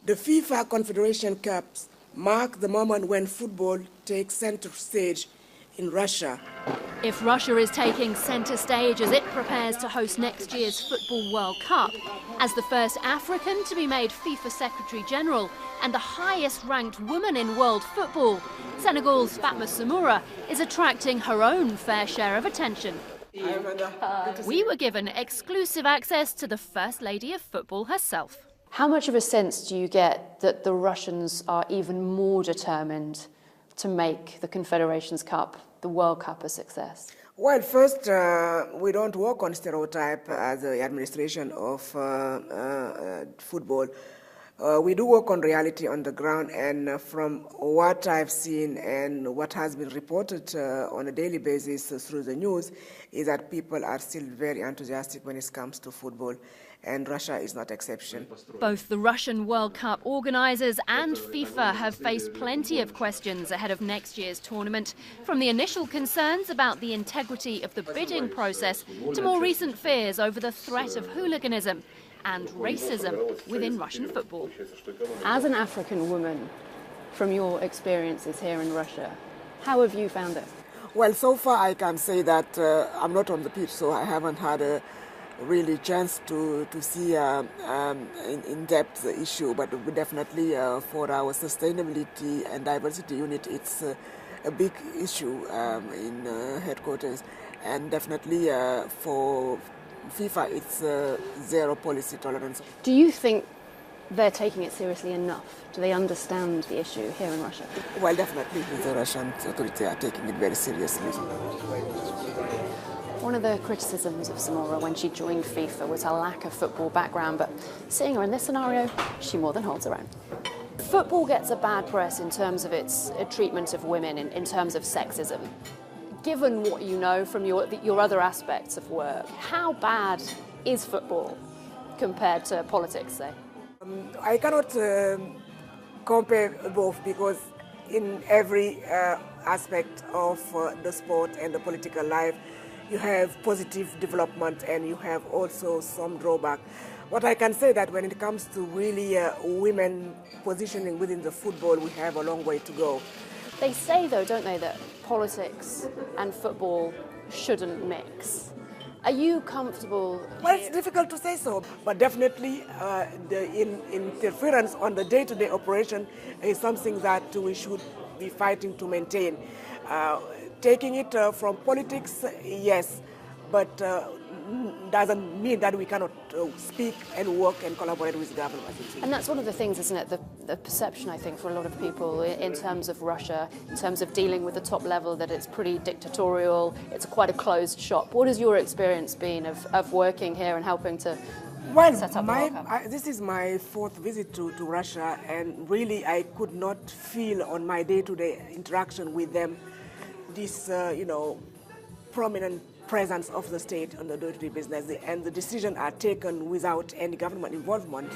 The FIFA Confederation Cups mark the moment when football takes center stage in Russia. If Russia is taking centre stage as it prepares to host next year's Football World Cup, as the first African to be made FIFA Secretary General and the highest ranked woman in world football, Senegal's Fatma Samoura is attracting her own fair share of attention. We were given exclusive access to the First Lady of Football herself. How much of a sense do you get that the Russians are even more determined to make the Confederations Cup, the World Cup, a success? Well, first, we don't work on stereotype as the administration of football. We do work on reality on the ground, and from what I've seen and what has been reported on a daily basis through the news is that people are still very enthusiastic when it comes to football, and Russia is not exception. Both the Russian World Cup organisers and FIFA have faced plenty of questions ahead of next year's tournament, from the initial concerns about the integrity of the bidding process to more recent fears over the threat of hooliganism and racism within Russian football. As an African woman, from your experiences here in Russia, how have you found it? Well, so far I can say that I'm not on the pitch, so I haven't had a really chance to see in depth the issue, but definitely for our sustainability and diversity unit, it's a big issue in headquarters, and definitely for FIFA, it's zero policy tolerance. Do you think they're taking it seriously enough? Do they understand the issue here in Russia? Well, definitely the Russian authorities are taking it very seriously. One of the criticisms of Samoura when she joined FIFA was her lack of football background, but seeing her in this scenario, she more than holds her own. Football gets a bad press in terms of its treatment of women, in terms of sexism. Given what you know from your other aspects of work, how bad is football compared to politics, say? I cannot compare both, because in every aspect of the sport and the political life, you have positive development and you have also some drawback. What I can say that when it comes to really women positioning within the football, we have a long way to go. They say, though, don't they, that politics and football shouldn't mix. Are you comfortable? Well, it's difficult to say so, but definitely the interference on the day-to-day operation is something that we should be fighting to maintain. Taking it from politics, yes, but doesn't mean that we cannot speak and work and collaborate with government. And that's one of the things, isn't it? The perception, I think, for a lot of people in terms of Russia, in terms of dealing with the top level, that it's pretty dictatorial, it's quite a closed shop. What has your experience been of working here and helping to set up the World Cup? This is my fourth visit to Russia, and really I could not feel on my day-to-day interaction with them this, prominent presence of the state on the day-to-day business, and the decisions are taken without any government involvement.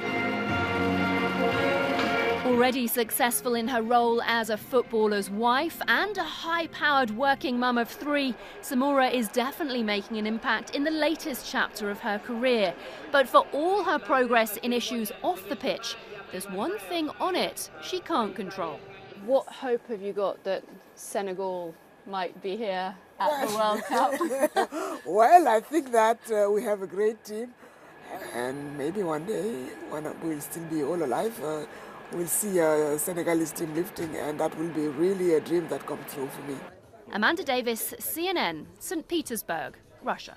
Already successful in her role as a footballer's wife and a high-powered working mum of three, Samoura is definitely making an impact in the latest chapter of her career. But for all her progress in issues off the pitch, there's one thing on it she can't control. What hope have you got that Senegal might be here at the World Cup? Well, I think that we have a great team, and maybe one day, when we'll still be all alive, we'll see a Senegalese team lifting, and that will be really a dream that comes true for me. Amanda Davis, CNN, St. Petersburg, Russia.